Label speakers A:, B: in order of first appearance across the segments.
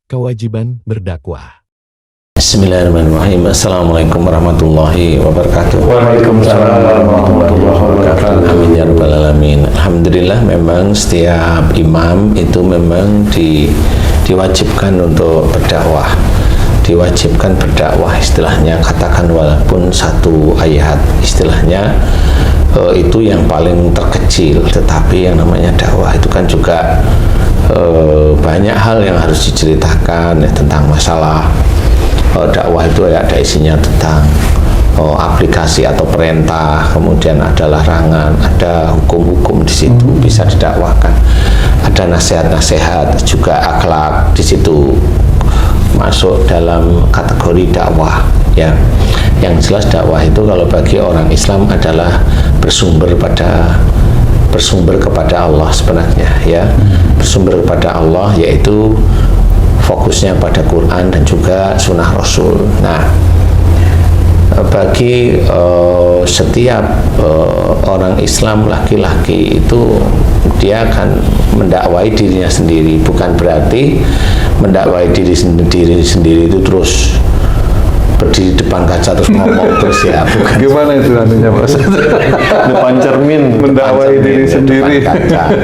A: Kewajiban berdakwah.
B: Bismillahirrahmanirrahim. Assalamualaikum warahmatullahi wabarakatuh.
C: Waalaikumsalam warahmatullahi wabarakatuh.
B: Amin ya rabbal alamin. Alhamdulillah, memang setiap imam itu memang diwajibkan untuk berdakwah. Diwajibkan berdakwah istilahnya, katakan walaupun satu ayat istilahnya, itu yang paling terkecil. Tetapi yang namanya dakwah itu kan juga banyak hal yang harus diceritakan ya, tentang masalah dakwah itu ya, ada isinya tentang aplikasi atau perintah, kemudian ada larangan, ada hukum-hukum di situ bisa didakwahkan, ada nasihat-nasihat, juga akhlak di situ masuk dalam kategori dakwah ya. Yang jelas dakwah itu kalau bagi orang Islam adalah bersumber kepada Allah sebenarnya ya, bersumber kepada Allah, yaitu fokusnya pada Quran dan juga sunnah Rasul. Nah, bagi setiap orang Islam laki-laki itu dia akan mendakwai dirinya sendiri, bukan berarti mendakwai diri sendiri itu terus berdiri depan kaca terus ngomong terus ya, bukan.
C: Gimana itu anunya Pak?
D: Depan cermin
C: mendakwai diri sendiri.
B: Nah,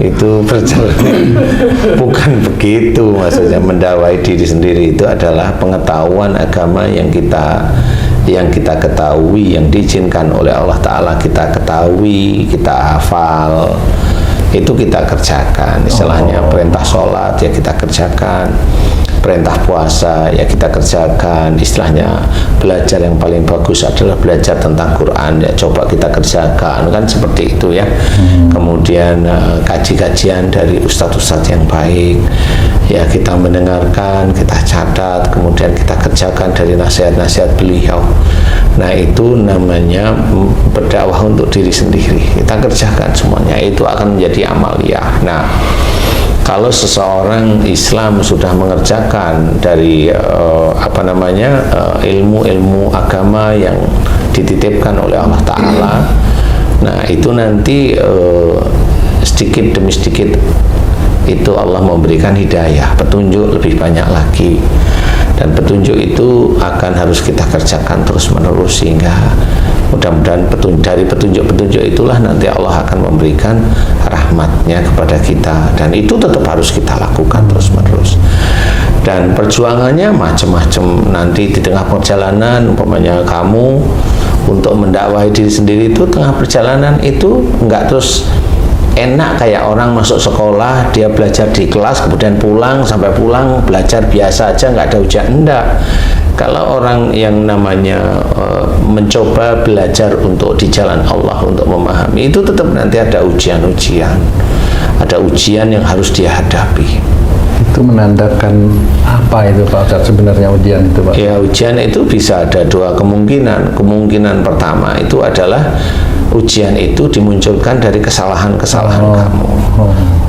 B: itu berjalan bukan begitu maksudnya. Mendakwai diri sendiri itu adalah pengetahuan agama yang kita ketahui, yang diizinkan oleh Allah Ta'ala kita ketahui, kita hafal, itu kita kerjakan. Istilahnya perintah sholat ya kita kerjakan, perintah puasa ya kita kerjakan. Istilahnya belajar yang paling bagus adalah belajar tentang Quran ya, coba kita kerjakan, kan seperti itu ya. Kemudian kaji-kajian dari ustadz-ustadz yang baik ya kita mendengarkan, kita catat, kemudian kita kerjakan dari nasihat-nasihat beliau. Nah, itu namanya berdakwah untuk diri sendiri, kita kerjakan semuanya, itu akan menjadi amaliyah. Nah, kalau seseorang Islam sudah mengerjakan dari ilmu-ilmu agama yang dititipkan oleh Allah Ta'ala, nah itu nanti sedikit demi sedikit itu Allah memberikan hidayah, petunjuk lebih banyak lagi, dan petunjuk itu akan harus kita kerjakan terus menerus, sehingga mudah-mudahan dari petunjuk-petunjuk itulah nanti Allah akan memberikan rahmatnya kepada kita, dan itu tetap harus kita lakukan terus menerus. Dan perjuangannya macam-macam. Nanti di tengah perjalanan, umpamanya kamu untuk mendakwai diri sendiri itu tengah perjalanan itu enggak terus enak kayak orang masuk sekolah, dia belajar di kelas, kemudian sampai pulang belajar biasa aja, nggak ada ujian. Enggak. Kalau orang yang namanya mencoba belajar untuk di jalan Allah, untuk memahami, itu tetap nanti ada ujian-ujian, ada ujian yang harus dia hadapi.
C: Itu menandakan apa itu Pak Ustadz sebenarnya ujian itu Pak?
B: Ya, ujian itu bisa ada dua kemungkinan. Kemungkinan pertama itu adalah ujian itu dimunculkan dari kesalahan-kesalahan kamu.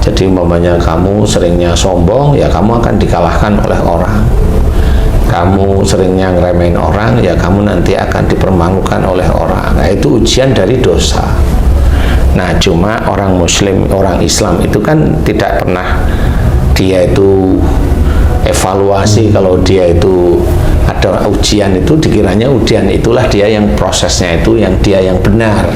B: Jadi umpamanya kamu seringnya sombong, ya kamu akan dikalahkan oleh orang. Kamu seringnya ngeremehin orang, ya kamu nanti akan dipermalukan oleh orang. Nah, itu ujian dari dosa. Nah, cuma orang Muslim, orang Islam itu kan tidak pernah dia itu evaluasi kalau dia itu ada ujian, itu dikiranya ujian itulah dia yang prosesnya itu yang dia yang benar.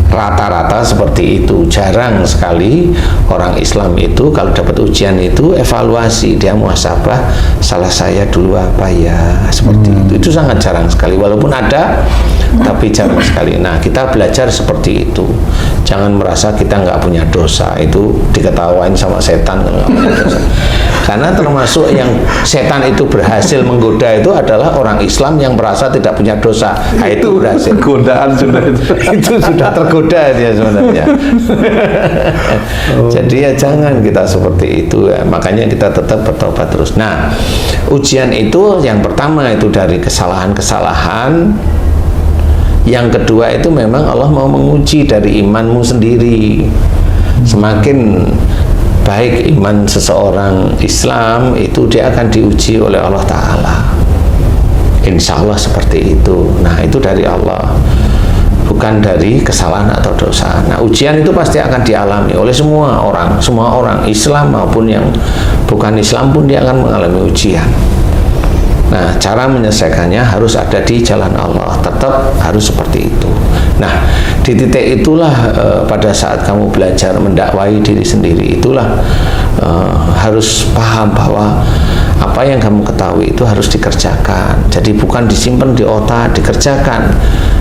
B: Rata-rata seperti itu. Jarang sekali orang Islam itu kalau dapat ujian itu evaluasi, dia muhasabah, salah saya dulu apa ya, seperti itu. Itu sangat jarang sekali, walaupun ada tapi jarang sekali. Nah, kita belajar seperti itu. Jangan merasa kita nggak punya dosa, itu diketawain sama setan kalau nggak punya dosa. Karena termasuk yang setan itu berhasil menggoda itu adalah orang Islam yang merasa tidak punya dosa. Nah, itu berhasil.
C: Godaan sudah
B: Itu sudah tergoda dia sebenarnya. Jadi ya jangan kita seperti itu ya. Makanya kita tetap bertobat terus. Nah, ujian itu yang pertama itu dari kesalahan-kesalahan. Yang kedua itu memang Allah mau menguji dari imanmu sendiri. Semakin baik iman seseorang Islam, itu dia akan diuji oleh Allah Ta'ala. Insya Allah seperti itu. Nah, itu dari Allah. bukan dari kesalahan atau dosa. Nah, ujian itu pasti akan dialami oleh semua orang Islam maupun yang bukan Islam pun dia akan mengalami ujian. Nah, cara menyelesaikannya harus ada di jalan Allah, tetap harus seperti itu. Nah, di titik itulah pada saat kamu belajar mendakwai diri sendiri, itulah harus paham bahwa apa yang kamu ketahui itu harus dikerjakan. Jadi bukan disimpan di otak, dikerjakan.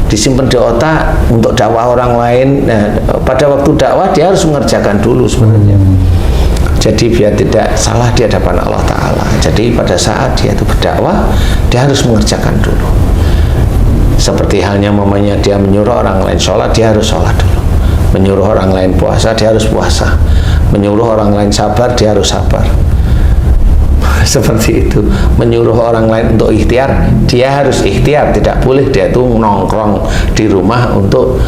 B: Disimpan di otak untuk dakwah orang lain. Nah, pada waktu dakwah dia harus mengerjakan dulu sebenarnya. Jadi biar tidak salah di hadapan Allah Ta'ala. Jadi pada saat dia itu berdakwah, dia harus mengerjakan dulu. Seperti halnya mamanya dia menyuruh orang lain sholat, dia harus sholat dulu. Menyuruh orang lain puasa, dia harus puasa. Menyuruh orang lain sabar, dia harus sabar. Seperti itu. Menyuruh orang lain untuk ikhtiar, dia harus ikhtiar. Tidak boleh dia itu nongkrong di rumah untuk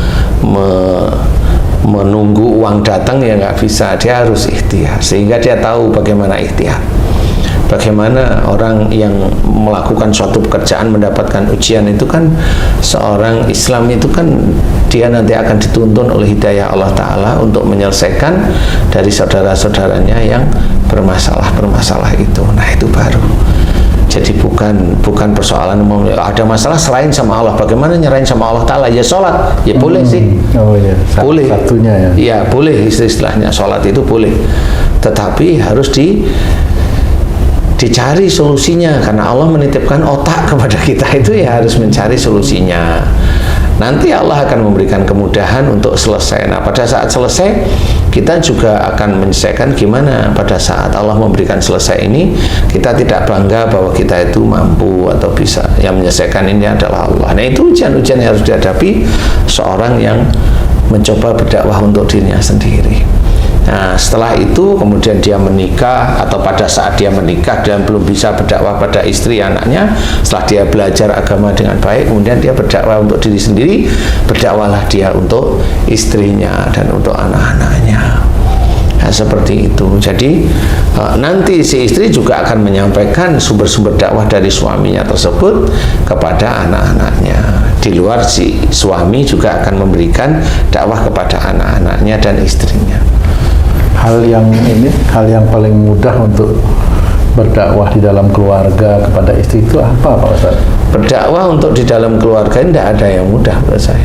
B: menunggu uang datang, ya nggak bisa. Dia harus ikhtiar sehingga dia tahu bagaimana ikhtiar, bagaimana orang yang melakukan suatu pekerjaan mendapatkan ujian. Itu kan seorang Islam itu kan dia nanti akan dituntun oleh hidayah Allah Ta'ala untuk menyelesaikan dari saudara-saudaranya yang bermasalah itu. Nah, itu baru. Jadi bukan persoalan ada masalah selain sama Allah. Bagaimana nyerahin sama Allah Ta'ala? Ya sholat, ya boleh sih.
C: Oh iya,
B: boleh.
C: Satunya ya.
B: Ya boleh, istilahnya sholat itu boleh. Tetapi harus dicari solusinya, karena Allah menitipkan otak kepada kita itu ya harus mencari solusinya. Nanti Allah akan memberikan kemudahan untuk selesai. Nah, pada saat selesai kita juga akan menyelesaikan gimana. Pada saat Allah memberikan selesai ini, kita tidak bangga bahwa kita itu mampu atau bisa. Yang menyelesaikan ini adalah Allah. Nah, itu ujian-ujian yang harus dihadapi seorang yang mencoba berdakwah untuk dirinya sendiri. Nah, setelah itu kemudian dia menikah, atau pada saat dia menikah dan belum bisa berdakwah pada istri anaknya, setelah dia belajar agama dengan baik, kemudian dia berdakwah untuk diri sendiri, berdakwahlah dia untuk istrinya dan untuk anak-anaknya. Nah, seperti itu. Jadi nanti si istri juga akan menyampaikan sumber-sumber dakwah dari suaminya tersebut kepada anak-anaknya. Di luar, si suami juga akan memberikan dakwah kepada anak-anaknya dan istrinya.
C: Hal yang paling mudah untuk berdakwah di dalam keluarga kepada istri itu apa, Pak Ustaz?
B: Berdakwah untuk di dalam keluarga tidak ada yang mudah menurut saya.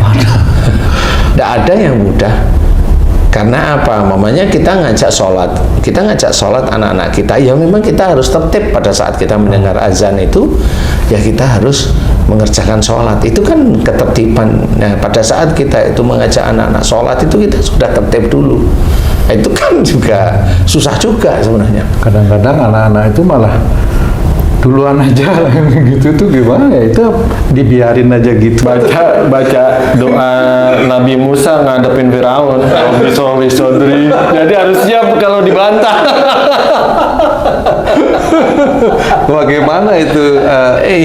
B: Tidak ada yang mudah. Karena apa? Mamanya kita ngajak sholat anak-anak kita, ya memang kita harus tertib pada saat kita mendengar azan itu, ya kita harus mengerjakan sholat. Itu kan ketertiban. Nah, pada saat kita itu mengajak anak-anak sholat itu kita sudah tertib dulu. Itu kan juga susah juga sebenarnya.
C: Kadang-kadang anak-anak itu malah duluan aja gitu tuh gimana ya, itu dibiarin aja gitu.
D: Baca doa Nabi Musa ngadepin Firaun, Sodri. Jadi harus siap kalau dibantah.
C: Bagaimana itu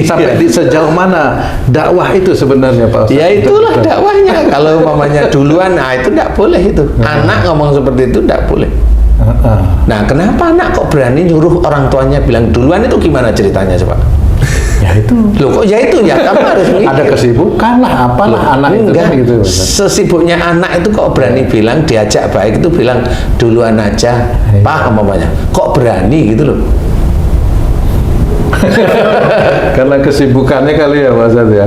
C: sampai di sejauh mana dakwah itu sebenarnya, Pak Ustaz?
B: Ya itulah dakwahnya. Kalau mamanya duluan, nah itu tidak boleh itu. Anak ngomong seperti itu tidak boleh. Nah, kenapa anak kok berani nyuruh orang tuanya bilang duluan, itu gimana ceritanya coba?
C: Ya itu.
B: Loh, kok ya itu ya, kamu harus mikir.
C: Ada kesibukan lah, apalah anak itu kan gitu.
B: Sesibuknya anak itu kok berani bilang, diajak baik itu bilang duluan aja, Pak umpamanya. Kok berani gitu loh.
C: Karena kesibukannya kali ya, Mas Ad ya.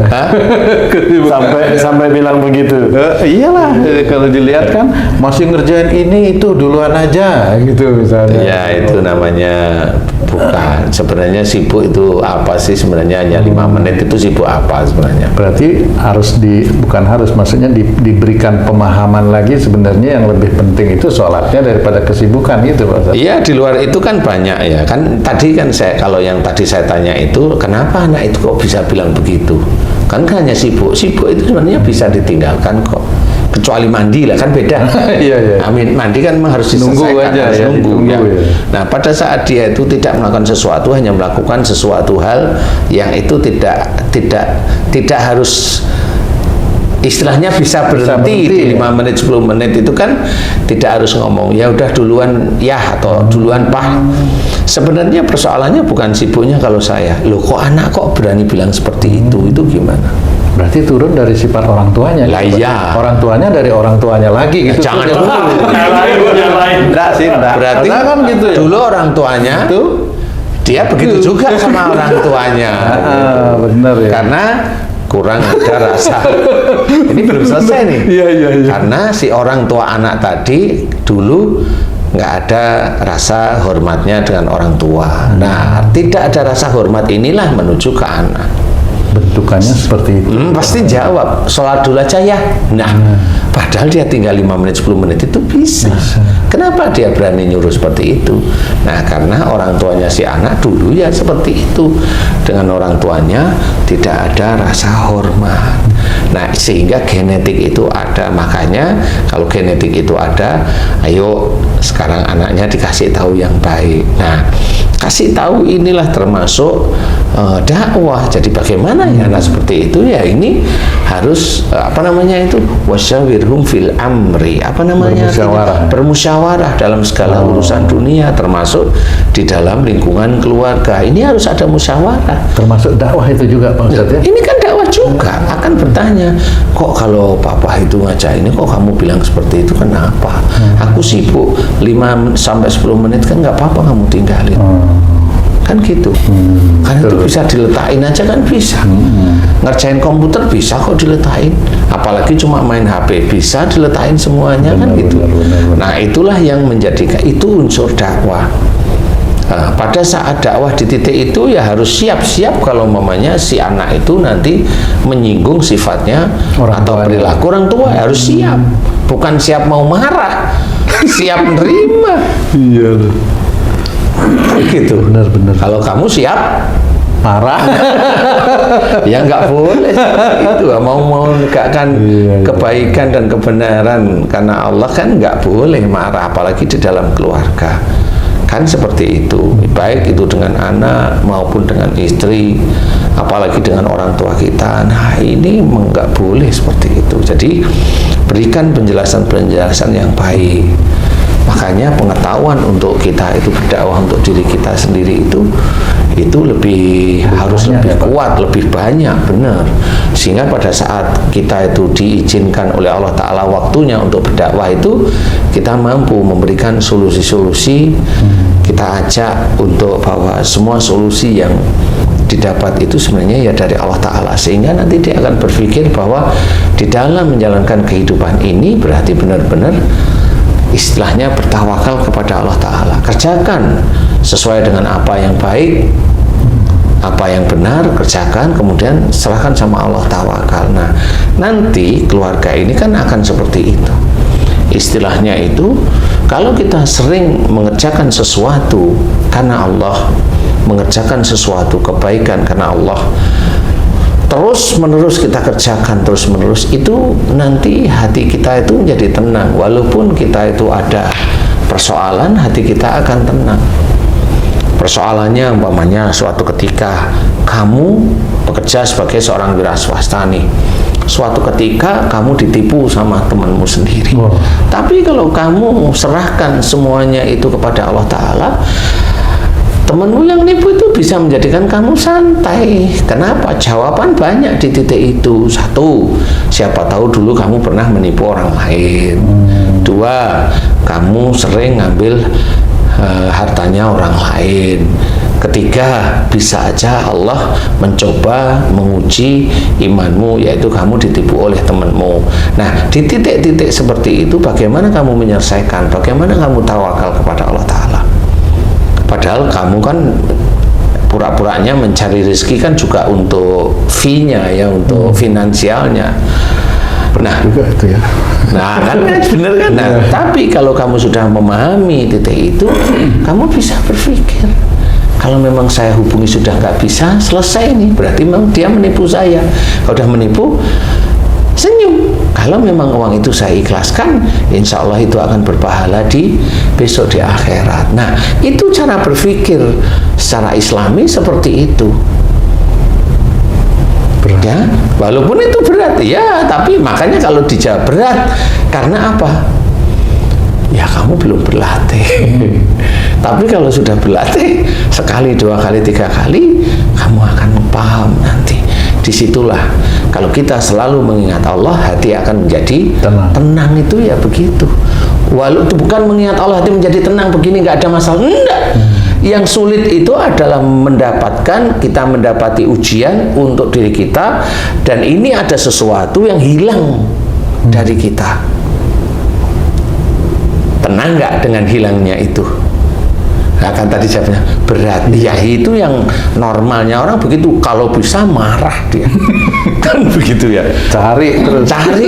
D: sampai bilang begitu.
C: Iyalah, kalau dilihat kan masih ngerjain ini itu duluan aja gitu misalnya.
B: Ya itu namanya bukan. Sebenarnya sibuk itu apa sih sebenarnya? Hanya 5 menit itu sibuk apa sebenarnya?
C: Berarti maksudnya diberikan pemahaman lagi sebenarnya yang lebih penting itu sholatnya daripada kesibukan gitu, Pak.
B: Iya, di luar itu kan banyak ya. Kan tadi kan kalau yang tadi saya tanya itu, kenapa anak itu kok bisa bilang begitu? Kan hanya sibuk. Sibuk itu sebenarnya bisa ditinggalkan kok. Kecuali mandi lah, kan beda.
C: Iya.
B: Amin, mandi kan memang harus diselesaikan, harus nunggu ya. Nah, pada saat dia itu tidak melakukan sesuatu, hanya melakukan sesuatu hal yang itu tidak harus, istilahnya bisa berhenti di 5 menit 10 menit itu kan tidak harus ngomong ya udah duluan ya atau duluan Pak. Sebenarnya persoalannya bukan sibuknya. Kalau saya, loh kok anak kok berani bilang seperti itu gimana?
C: Berarti turun dari sifat orang tuanya.
B: Lah iya.
C: Orang tuanya dari orang tuanya lagi gitu.
B: Jangan
C: Terus. Enggak sih, enggak.
B: Berarti
C: Karena kan gitu ya.
B: dulu orang tuanya
C: Itu
B: dia begitu juga sama orang tuanya.
C: benar ya.
B: Karena kurang ada rasa. Ini belum selesai nih.
C: Iya.
B: Karena si orang tua anak tadi dulu nggak ada rasa hormatnya dengan orang tua. Nah, tidak ada rasa hormat inilah menuju ke anak.
C: Bentukannya seperti itu.
B: Pasti jawab, sholat dulu aja ya. Nah, padahal dia tinggal 5 menit, 10 menit itu bisa. Kenapa dia berani nyuruh seperti itu? Nah, karena orang tuanya si anak dulu ya seperti itu. Dengan orang tuanya tidak ada rasa hormat. Nah, sehingga genetik itu ada. Makanya kalau genetik itu ada, ayo sekarang anaknya dikasih tahu yang baik. Nah, kasih tahu inilah termasuk dakwah. Jadi bagaimana ya anak seperti itu ya, ini harus apa namanya itu, wasyawirhum fil amri, apa namanya, bermusyawarah dalam segala urusan dunia, termasuk di dalam lingkungan keluarga. Ini harus ada musyawarah.
C: Termasuk dakwah itu juga Pak Ustadz ya?
B: Ini kan dakwah juga. Akan bertanya, kok kalau papa itu ngajak ini kok kamu bilang seperti itu, kenapa? Aku sibuk 5 sampai 10 menit kan nggak apa-apa kamu tinggalin. Kan gitu. Kan itu bisa diletakin aja kan bisa. Ngerjain komputer bisa kok diletakin. Apalagi cuma main HP bisa diletakin semuanya, kan gitu.
C: Benar.
B: Nah, itulah yang menjadikan itu unsur dakwah. Nah, pada saat dakwah di titik itu ya harus siap-siap kalau mamanya si anak itu nanti menyinggung sifatnya
C: orang
B: atau perilaku orang tua, harus siap. Bukan siap mau marah, siap menerima.
C: Iya loh.
B: Gitu.
C: Benar.
B: Kalau kamu siap
C: Marah.
B: ya nggak boleh itu mau menegakkan kebaikan dan kebenaran karena Allah kan nggak boleh marah, apalagi di dalam keluarga. Kan seperti itu, baik itu dengan anak maupun dengan istri, apalagi dengan orang tua kita. Nah, ini nggak boleh seperti itu. Jadi berikan penjelasan-penjelasan yang baik. Makanya pengetahuan untuk kita itu berdakwah untuk diri kita sendiri itu lebih harus lebih kuat, lebih banyak, benar. Sehingga pada saat kita itu diizinkan oleh Allah Ta'ala waktunya untuk berdakwah itu, kita mampu memberikan solusi-solusi. Kita ajak untuk bahwa semua solusi yang didapat itu sebenarnya ya dari Allah Ta'ala, sehingga nanti dia akan berpikir bahwa di dalam menjalankan kehidupan ini berarti benar-benar istilahnya bertawakal kepada Allah Ta'ala. Kerjakan sesuai dengan apa yang baik, apa yang benar, kerjakan, kemudian serahkan sama Allah, tawakal. Nah, nanti keluarga ini kan akan seperti itu. Istilahnya itu, kalau kita sering mengerjakan sesuatu karena Allah, mengerjakan sesuatu kebaikan karena Allah, terus menerus kita kerjakan terus menerus, itu nanti hati kita itu menjadi tenang. Walaupun kita itu ada persoalan, hati kita akan tenang. Persoalannya umpamanya suatu ketika kamu bekerja sebagai seorang wira swasta nih, suatu ketika kamu ditipu sama temanmu sendiri. Tapi kalau kamu serahkan semuanya itu kepada Allah Ta'ala, temanmu yang nipu itu bisa menjadikan kamu santai. Kenapa? Jawaban banyak di titik itu. Satu, siapa tahu dulu kamu pernah menipu orang lain. Dua, kamu sering ngambil hartanya orang lain. Ketiga, bisa aja Allah mencoba menguji imanmu, yaitu kamu ditipu oleh temanmu. Nah, di titik-titik seperti itu bagaimana kamu menyelesaikan? Bagaimana kamu tawakal kepada Allah Ta'ala? Padahal kamu kan pura-puranya mencari rezeki kan juga untuk fee-nya ya, untuk finansialnya. Nah,
C: juga itu ya.
B: Nah, kan bener kan? Nah, tapi kalau kamu sudah memahami titik itu, kamu bisa berpikir, kalau memang saya hubungi sudah nggak bisa, selesai nih, berarti memang dia menipu saya. Kalau udah menipu, senyum. Kalau memang uang itu saya ikhlaskan, insya Allah itu akan berpahala di besok di akhirat. Nah, itu cara berpikir secara Islami seperti itu. Berat. Ya, walaupun itu berat, ya, tapi makanya kalau dijawab berat, karena apa? Ya, kamu belum berlatih. Tapi kalau sudah berlatih sekali, 2 kali, 3 kali, kamu akan paham nanti. Disitulah kalau kita selalu mengingat Allah, hati akan menjadi tenang. Itu ya begitu. Walau itu bukan mengingat Allah hati menjadi tenang begini nggak ada masalah, enggak. Yang sulit itu adalah kita mendapati ujian untuk diri kita, dan ini ada sesuatu yang hilang dari kita. Tenang nggak dengan hilangnya itu? Nah, kan tadi jawabnya berat. Ya itu yang normalnya orang begitu, kalau bisa marah dia. Kan begitu ya. Cari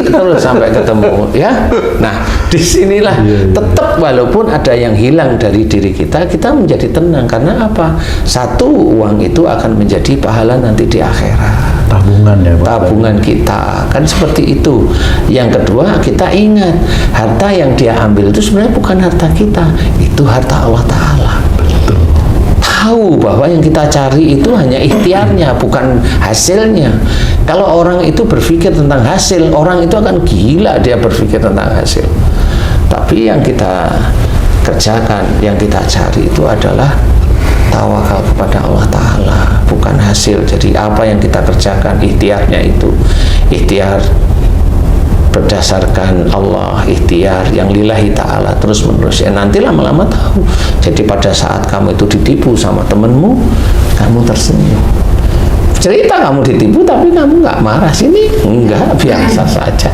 B: terus sampai ketemu ya. Nah, disinilah tetap walaupun ada yang hilang dari diri kita menjadi tenang. Karena apa? Satu, uang itu akan menjadi pahala nanti di akhirat.
C: Tabungan ya Pak.
B: Tabungan kita kan seperti itu. Yang kedua, kita ingat harta yang dia ambil itu sebenarnya bukan harta kita, itu harta Allah Ta'ala.
C: Betul.
B: Tahu bahwa yang kita cari itu hanya ikhtiarnya, bukan hasilnya. Kalau orang itu berpikir tentang hasil, orang itu akan gila dia berpikir tentang hasil. Tapi yang kita kerjakan, yang kita cari itu adalah tawakal kepada Allah Ta'ala, bukan hasil. Jadi apa yang kita kerjakan, ikhtiarnya itu ikhtiar berdasarkan Allah, ikhtiar yang lillahi ta'ala terus menerus. Ya nanti lama-lama tahu. Jadi pada saat kamu itu ditipu sama temenmu, kamu tersenyum. Cerita kamu ditipu tapi kamu nggak marah, sini enggak, biasa saja.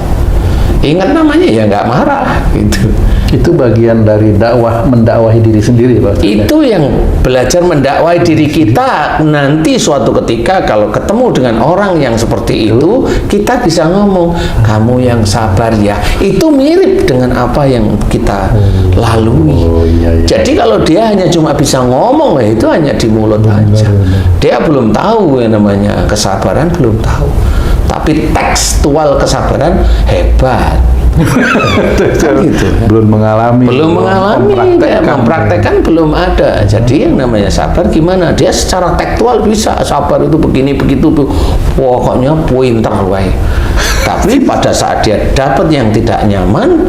B: Ingat namanya ya nggak marah gitu.
C: Itu bagian dari dakwah, mendakwahi diri sendiri Pak.
B: Itu yang belajar mendakwahi diri kita. Nanti suatu ketika kalau ketemu dengan orang yang seperti itu, kita bisa ngomong, kamu yang sabar ya. Itu mirip dengan apa yang kita lalui. Jadi kalau dia hanya cuma bisa ngomong, ya itu hanya di mulut aja. Dia belum tahu yang namanya kesabaran, belum tahu. Tapi tekstual kesabaran hebat. Kan gitu, kan?
C: belum mengalami,
B: mempraktekkan belum ada. Jadi yang namanya sabar gimana? Dia secara tekstual bisa sabar itu begini begitu, pokoknya pinter wae. Tapi pada saat dia dapat yang tidak nyaman,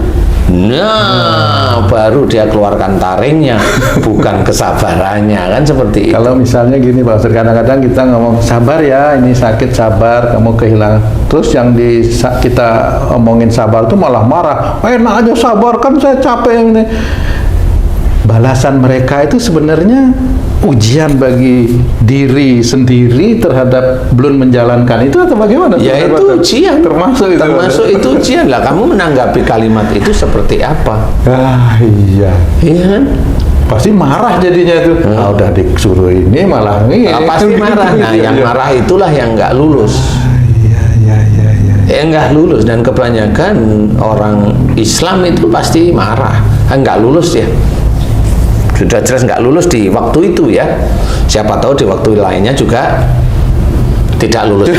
B: nah baru dia keluarkan taringnya, bukan kesabarannya, kan seperti itu.
C: Kalau misalnya gini Pak Ustaz, kadang-kadang kita ngomong sabar ya, ini sakit sabar, kamu kehilangan. Terus yang kita omongin sabar itu malah marah. Enak aja sabar, kan saya capek ini. Balasan mereka itu sebenarnya ujian bagi diri sendiri terhadap belum menjalankan itu, atau bagaimana?
B: Ya itu ujian,
C: termasuk
B: itu ujian lah. Kamu menanggapi kalimat itu seperti apa?
C: Iya
B: kan?
C: Pasti marah jadinya itu. Udah disuruh ini malah ini.
B: Pasti marah. Nah, yang marah itulah yang nggak lulus. Nggak lulus, dan kebanyakan orang Islam itu pasti marah, nggak lulus ya. Sudah jelas nggak lulus di waktu itu ya. Siapa tahu di waktu lainnya juga tidak lulus.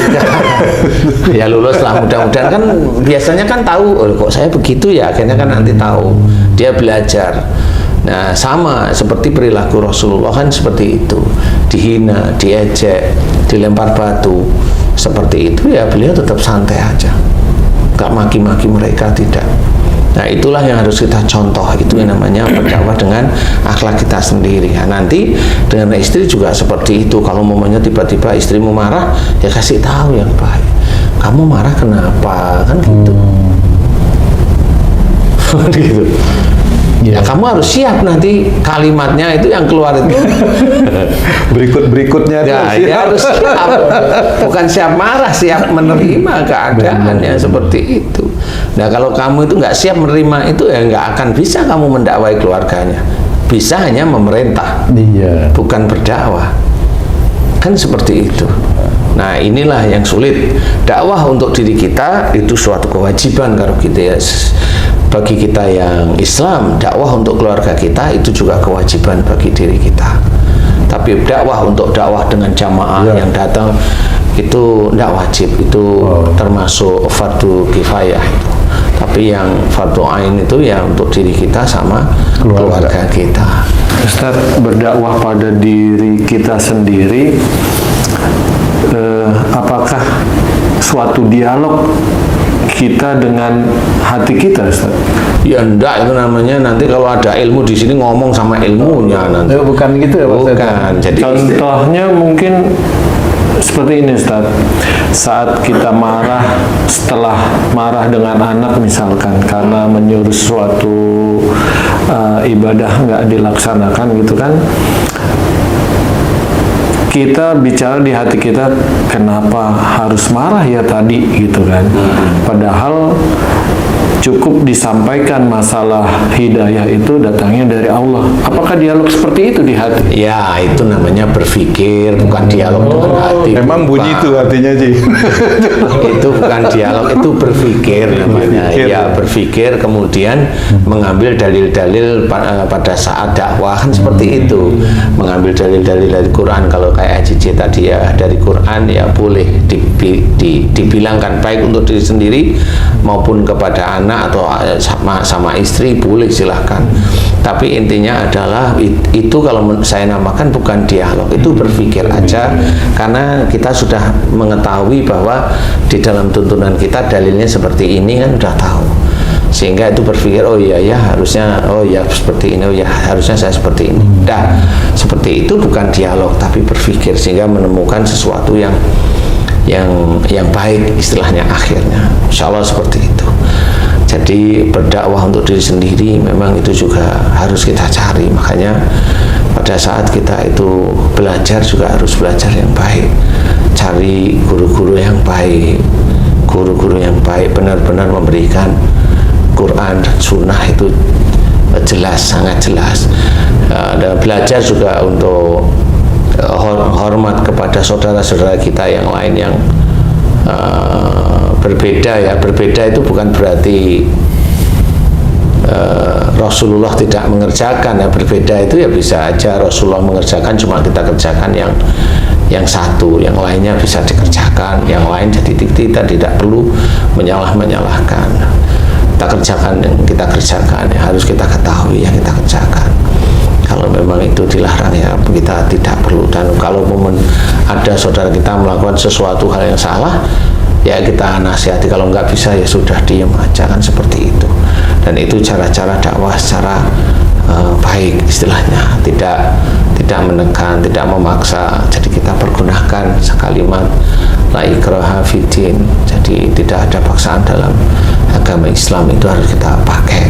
B: Ya lulus lah, mudah-mudahan. Kan biasanya kan tahu, oh kok saya begitu ya, akhirnya kan nanti tahu. Dia belajar. Nah sama seperti perilaku Rasulullah kan seperti itu. Dihina, diejek, dilempar batu, seperti itu ya beliau tetap santai aja. Gak maki-maki mereka, tidak. Nah itulah yang harus kita contoh. Itu yang namanya berdakwah dengan akhlak kita sendiri. Nah, nanti dengan istri juga seperti itu. Kalau momennya tiba-tiba istrimu marah, ya kasih tahu yang baik. Kamu marah kenapa? Kan gitu. Gitu. Ya kamu harus siap nanti kalimatnya itu yang keluar itu.
C: Berikutnya
B: ya harus siap. Bukan siap marah, siap menerima keadaannya seperti itu. Nah kalau kamu itu nggak siap menerima itu, ya nggak akan bisa kamu mendakwai keluarganya. Bisa hanya memerintah, bukan berdakwah. Kan seperti itu. Nah inilah yang sulit. Dakwah untuk diri kita itu suatu kewajiban kalau kita ya. Bagi kita yang Islam, dakwah untuk keluarga kita itu juga kewajiban bagi diri kita. Tapi dakwah dengan jamaah yang datang itu tidak wajib, itu termasuk fardu kifayah itu. Tapi yang fardu ain itu ya untuk diri kita sama keluarga kita.
D: Ustaz, berdakwah pada diri kita sendiri, apakah suatu dialog kita dengan hati kita, Ustaz?
B: Ya enggak, itu namanya nanti kalau ada ilmu di sini ngomong sama ilmunya nanti.
C: Bukan gitu ya Pak?
B: Bukan. Jadi
D: contohnya mungkin seperti ini Ustaz, saat kita marah, setelah marah dengan anak misalkan karena menyuruh suatu ibadah nggak dilaksanakan gitu kan, kita bicara di hati kita, kenapa harus marah ya tadi gitu kan, padahal cukup disampaikan masalah hidayah itu datangnya dari Allah. Apakah dialog seperti itu di hati?
B: Ya, itu namanya berpikir, bukan dialog dengan hati.
C: Memang bunyi itu artinya sih.
B: Itu bukan dialog, itu berpikir namanya. Ya, berpikir kemudian mengambil dalil-dalil pada saat dakwah kan seperti itu. Mengambil dalil-dalil dari Quran. Kalau kayak AJJ tadi ya dari Quran ya boleh dibilangkan baik untuk diri sendiri maupun kepada anak atau sama istri boleh, silahkan. Tapi intinya adalah itu kalau saya namakan bukan dialog, itu berpikir aja, karena kita sudah mengetahui bahwa di dalam tuntunan kita dalilnya seperti ini kan udah tahu, sehingga itu berpikir oh iya ya harusnya, oh ya seperti ini, oh ya harusnya saya seperti ini. Dah seperti itu bukan dialog tapi berpikir sehingga menemukan sesuatu yang baik istilahnya akhirnya. Insya Allah seperti itu. Jadi berdakwah untuk diri sendiri memang itu juga harus kita cari. Makanya pada saat kita itu belajar juga harus belajar yang baik. Cari guru-guru yang baik. Guru-guru yang baik benar-benar memberikan Quran dan Sunnah itu jelas, sangat jelas. Dan belajar juga untuk hormat kepada saudara-saudara kita yang lain yang berbeda ya. Berbeda itu bukan berarti Rasulullah tidak mengerjakan ya. Berbeda itu ya bisa aja Rasulullah mengerjakan, cuma kita kerjakan yang satu, yang lainnya bisa dikerjakan, yang lain jadi kita tidak perlu menyalahkan. Kita kerjakan yang kita kerjakan, yang harus kita ketahui yang kita kerjakan. Kalau memang itu dilarang ya kita tidak perlu. Dan kalau ada saudara kita melakukan sesuatu hal yang salah, ya kita nasihati. Kalau nggak bisa ya sudah diam aja, kan seperti itu. Dan itu cara-cara dakwah secara baik istilahnya, tidak menekan, tidak memaksa. Jadi kita pergunakan kalimat la ikraha fiddin. Jadi tidak ada paksaan dalam agama Islam, itu harus kita pakai.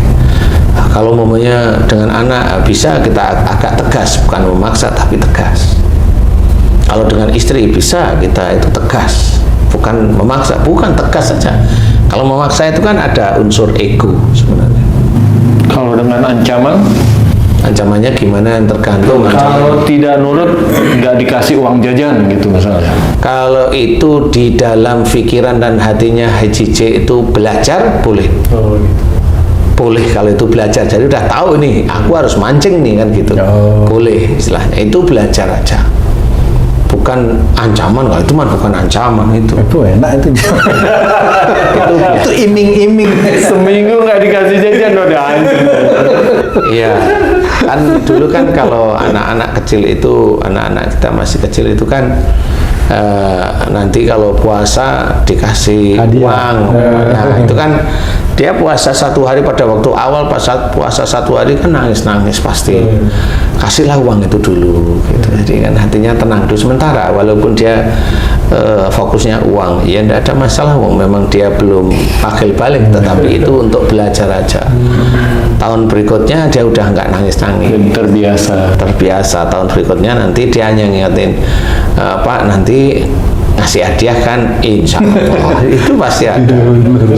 B: Nah, kalau momennya dengan anak bisa kita agak tegas, bukan memaksa tapi tegas. Kalau dengan istri bisa kita itu tegas, bukan memaksa, bukan tegas saja. Kalau memaksa itu kan ada unsur ego sebenarnya.
D: Kalau dengan ancaman?
B: Ancamannya gimana tergantung.
D: Kalau tidak nurut nggak dikasih uang jajan gitu misalnya.
B: Kalau itu di dalam pikiran dan hatinya HJJ itu belajar boleh.
D: Oh, gitu.
B: Boleh kalau itu belajar, jadi udah tahu nih aku harus mancing nih kan gitu. Boleh istilahnya, itu belajar aja, bukan ancaman. Kalau itu mah bukan ancaman, itu
C: enak itu. itu iming-iming.
D: Seminggu nggak dikasih jajan udah anjing.
B: Iya, kan dulu kan kalau anak-anak kecil itu, anak-anak kita masih kecil itu kan nanti kalau puasa dikasih
C: hadiah,
B: uang. Nah itu kan dia puasa 1 hari, pada waktu awal pas puasa 1 hari kan nangis-nangis pasti. Kasihlah uang itu dulu gitu. Jadi kan hatinya tenang dulu sementara, walaupun dia fokusnya uang, ya tidak ada masalah, memang dia belum akil balik, tetapi itu untuk belajar aja. Tahun berikutnya dia udah nggak nangis-nangis, terbiasa. Tahun berikutnya nanti dia hanya ngingetin, Pak nanti ngasih hadiah kan, insya Allah itu pasti ada.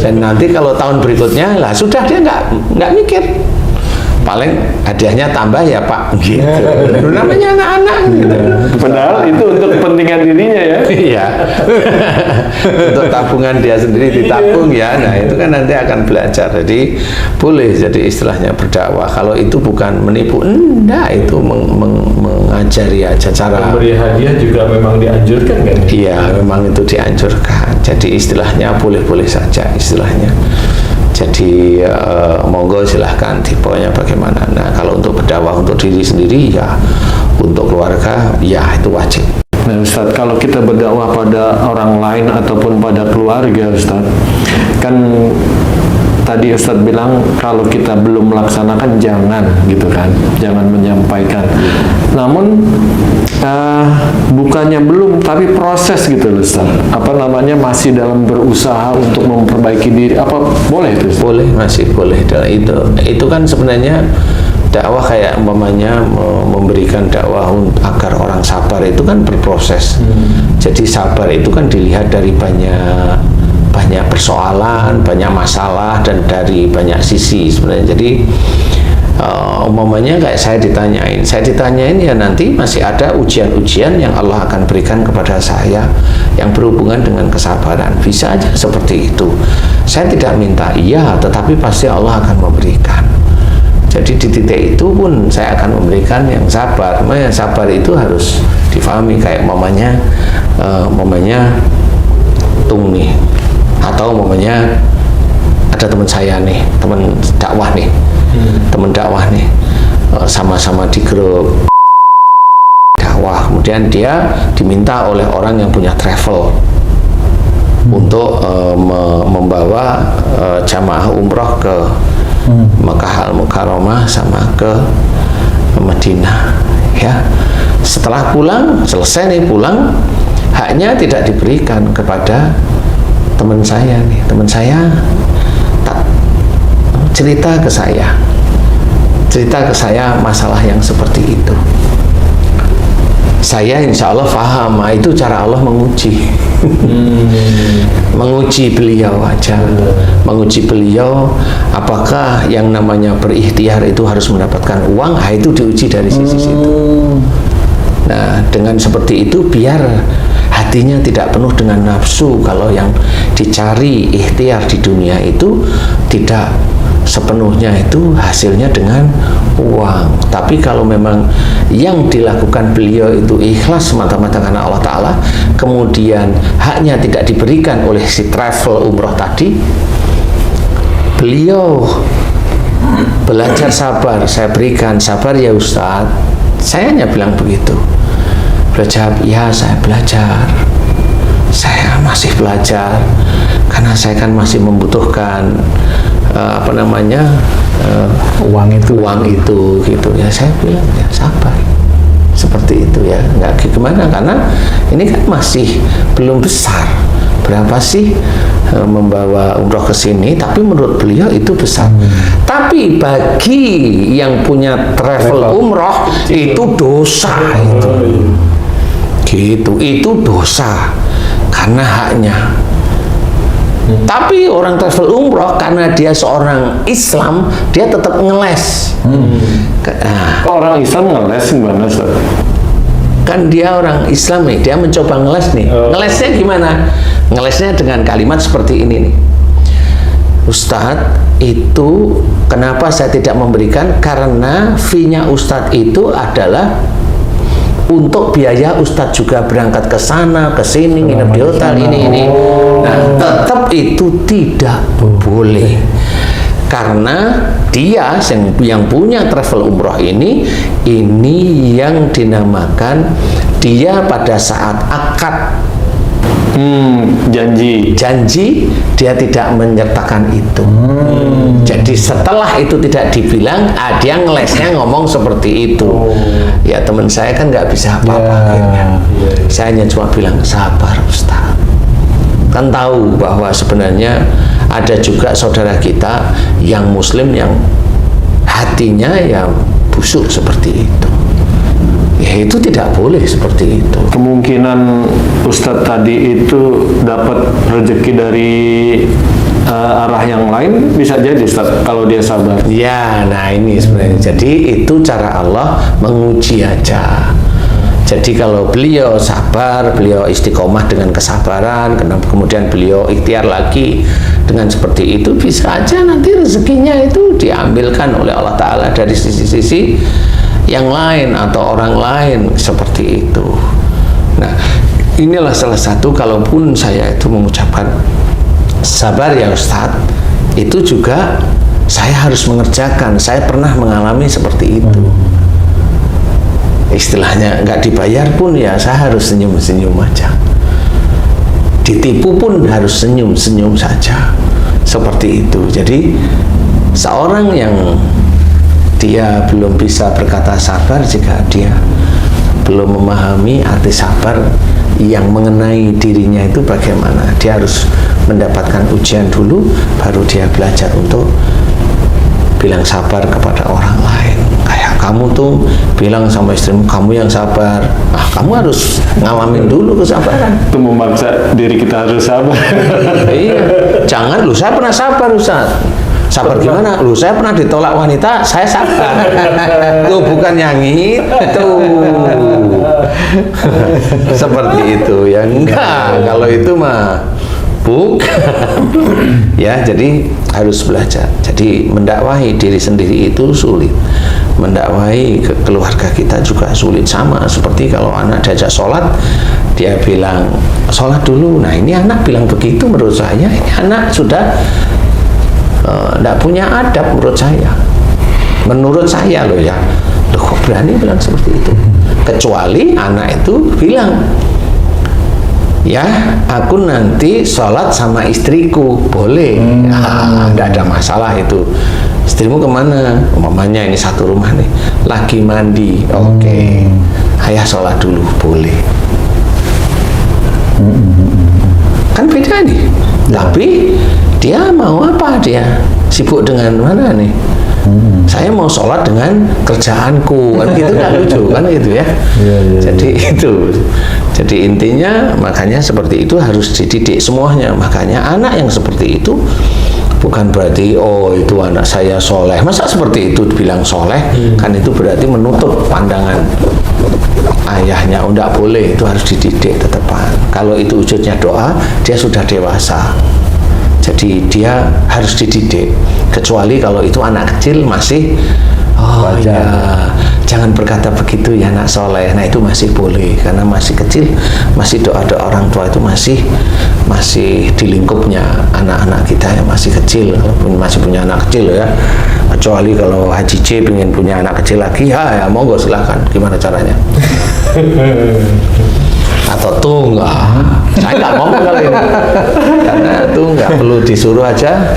B: Dan nanti kalau tahun berikutnya lah sudah, dia nggak mikir, paling hadiahnya tambah ya Pak gitu. Namanya anak-anak gitu.
D: Padahal itu untuk kepentingan dirinya ya.
B: Iya. Untuk tabungan dia sendiri ditabung ya. Nah itu kan nanti akan belajar. Jadi boleh jadi istilahnya berdakwah. Kalau itu bukan menipu, enggak, itu mengajari aja cara.
D: Memberi hadiah juga memang dianjurkan kan?
B: Iya, memang itu dianjurkan. Jadi istilahnya boleh-boleh saja istilahnya. Jadi monggo silahkan tipenya bagaimana. Nah kalau untuk berdakwah untuk diri sendiri ya, untuk keluarga ya itu wajib.
D: Nah Ustaz, kalau kita berdakwah pada orang lain ataupun pada keluarga Ustaz, kan tadi Ustaz bilang kalau kita belum melaksanakan jangan gitu kan, jangan menyampaikan. Namun bukannya belum, tapi proses gitu loh Ustaz. Apa namanya, masih dalam berusaha untuk memperbaiki diri. Apa boleh itu Ustaz?
B: Boleh, masih boleh. Itu kan sebenarnya dakwah kayak umpamanya memberikan dakwah agar orang sabar itu kan berproses. Jadi sabar itu kan dilihat dari banyak persoalan, banyak masalah, dan dari banyak sisi sebenarnya. Jadi umpamanya kayak saya ditanyain ya nanti masih ada ujian-ujian yang Allah akan berikan kepada saya yang berhubungan dengan kesabaran. Bisa aja seperti itu. Saya tidak minta iya, tetapi pasti Allah akan memberikan. Jadi di titik itu pun saya akan memberikan yang sabar. Yang sabar itu harus difahami kayak mamanya Tung nih, atau mamanya ada teman saya nih, teman dakwah nih, sama-sama di grup dakwah. Kemudian dia diminta oleh orang yang punya travel untuk membawa jamaah umroh ke Makkah Al-Mukarramah sama ke Madinah ya. Setelah selesai nih pulang, haknya tidak diberikan kepada teman saya nih. Teman saya tak cerita ke saya masalah yang seperti itu. Saya insya Allah paham, itu cara Allah menguji. Menguji beliau aja. Menguji beliau apakah yang namanya berikhtiar itu harus mendapatkan uang. Itu diuji dari sisi situ. Nah, dengan seperti itu biar hatinya tidak penuh dengan nafsu. Kalau yang dicari ikhtiar di dunia itu tidak sepenuhnya itu hasilnya dengan uang. Tapi kalau memang yang dilakukan beliau itu ikhlas semata-mata karena Allah Ta'ala, kemudian haknya tidak diberikan oleh si travel umroh tadi, beliau belajar sabar. Saya berikan sabar ya Ustadz. Saya hanya bilang begitu. Belajar, ya saya belajar. Saya masih belajar karena saya kan masih membutuhkan
C: uang
B: itu gitu ya. Saya bilang ya sabar, seperti itu ya, nggak gimana, karena ini kan masih belum besar. Berapa sih membawa umroh ke sini, tapi menurut beliau itu besar. Tapi bagi yang punya travel umroh itu dosa itu dosa karena haknya. Tapi orang travel umroh karena dia seorang Islam, dia tetap ngeles.
D: Orang Islam ngeles gimana Ustaz?
B: Kan dia orang Islam nih, dia mencoba ngeles nih. Ngelesnya gimana? Ngelesnya dengan kalimat seperti ini nih. Ustadz, itu kenapa saya tidak memberikan? Karena fee-nya Ustadz itu adalah untuk biaya Ustadz juga berangkat ke sana, ke sini, nginep di hotel, ini. Nah, tetap itu tidak boleh. Karena dia yang punya travel umroh ini yang dinamakan dia pada saat akad janji dia tidak menyertakan itu. Jadi setelah itu tidak dibilang, dia ngelesnya ngomong seperti itu. Ya teman saya kan nggak bisa apa-apa akhirnya. Saya hanya cuma bilang sabar Ustaz. Kan tahu bahwa sebenarnya ada juga saudara kita yang muslim yang hatinya yang busuk seperti itu. Ya itu tidak boleh seperti itu.
D: Kemungkinan Ustadz tadi itu dapat rezeki dari arah yang lain, bisa jadi Ustadz kalau dia sabar.
B: Ya, nah ini sebenarnya. Jadi itu cara Allah menguji aja. Jadi kalau beliau sabar, beliau istiqomah dengan kesabaran, kemudian beliau ikhtiar lagi dengan seperti itu, bisa aja nanti rezekinya itu diambilkan oleh Allah Ta'ala dari sisi-sisi yang lain atau orang lain seperti itu. Nah, inilah salah satu, kalaupun saya itu mengucapkan sabar ya Ustadz, itu juga saya harus mengerjakan. Saya pernah mengalami seperti itu. Istilahnya nggak dibayar pun ya saya harus senyum-senyum aja. Ditipu pun harus senyum-senyum saja. Seperti itu. Jadi seorang yang dia belum bisa berkata sabar jika dia belum memahami arti sabar yang mengenai dirinya itu bagaimana. Dia harus mendapatkan ujian dulu, baru dia belajar untuk bilang sabar kepada orang lain. Kayak kamu tuh bilang sama istrimu, kamu yang sabar. Kamu harus ngalamin dulu kesabaran.
D: Itu memaksa diri kita harus sabar.
B: Iya, jangan lu saya pernah sabar Ustaz. Sabar gimana? Lu saya pernah ditolak wanita, saya sabar. Lu bukan nyangit tuh. Seperti itu ya. Enggak, kalau itu mah ya, jadi harus belajar. Jadi mendakwahi diri sendiri itu sulit, mendakwahi ke keluarga kita juga sulit. Sama seperti kalau anak diajak sholat, dia bilang sholat dulu. Nah ini anak bilang begitu, menurut saya ini anak sudah tidak punya adab menurut saya. Menurut saya loh ya, loh kok berani bilang seperti itu? Kecuali anak itu bilang, ya aku nanti sholat sama istriku, boleh, nggak ada masalah itu. Istrimu kemana? Umpamanya ini satu rumah nih, lagi mandi, oke, ayah sholat dulu, boleh. Kan beda nih. Tapi dia mau apa? Dia sibuk dengan mana nih? Saya mau sholat dengan kerjaanku, kan gitu, kan lucu kan gitu ya. Jadi itu. Jadi intinya makanya seperti itu harus dididik semuanya. Makanya anak yang seperti itu bukan berarti oh itu anak saya soleh. Masa seperti itu dibilang soleh? Kan itu berarti menutup pandangan ayahnya. Oh, enggak boleh, itu harus dididik tetepan. Kalau itu wujudnya doa, dia sudah dewasa. Jadi dia harus dididik. Kecuali kalau itu anak kecil masih ya, jangan berkata begitu ya nak soleh. Nah itu masih boleh karena masih kecil, masih doa-doa orang tua itu masih di lingkupnya anak-anak kita yang masih kecil, masih punya anak kecil ya. Kecuali kalau Haji C pengen punya anak kecil lagi, ya monggo silahkan. Gimana caranya? Atau tuh saya nggak ngomong kali ini karena tuh nggak perlu disuruh aja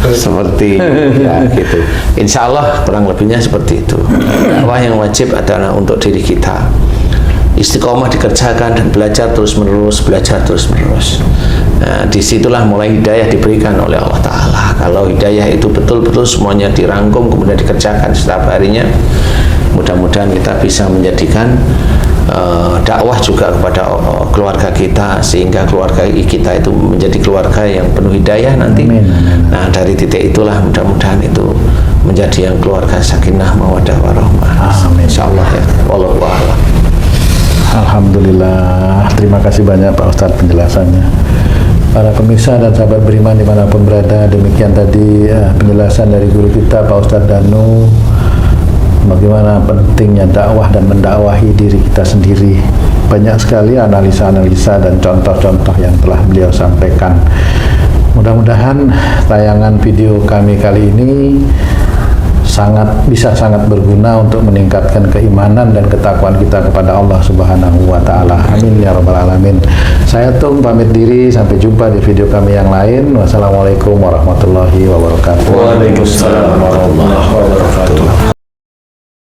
B: seperti ya gitu. Insya Allah kurang lebihnya seperti itu. Dakwah yang wajib adalah untuk diri kita, istiqomah dikerjakan dan belajar terus menerus, Nah, disitulah mulai hidayah diberikan oleh Allah Ta'ala. Kalau hidayah itu betul-betul semuanya dirangkum kemudian dikerjakan setiap harinya, mudah-mudahan kita bisa menjadikan dakwah juga kepada keluarga kita, sehingga keluarga kita itu menjadi keluarga yang penuh hidayah nanti. Nah dari titik itulah mudah-mudahan itu menjadi yang keluarga sakinah mawaddah warahmah. Insyaallah ya. Wallahu a'lam.
C: Alhamdulillah, terima kasih banyak Pak Ustadz penjelasannya. Para pemirsa dan sahabat beriman dimanapun berada, demikian tadi penjelasan dari guru kita Pak Ustadz Danu, bagaimana pentingnya dakwah dan mendakwahi diri kita sendiri. Banyak sekali analisa-analisa dan contoh-contoh yang telah beliau sampaikan. Mudah-mudahan tayangan video kami kali ini bisa sangat berguna untuk meningkatkan keimanan dan ketakwaan kita kepada Allah Subhanahu wa Ta'ala. Amin ya rabbal alamin. Saya Tung pamit diri, sampai jumpa di video kami yang lain. Wassalamualaikum warahmatullahi wabarakatuh.
B: Waalaikumsalam warahmatullahi wabarakatuh.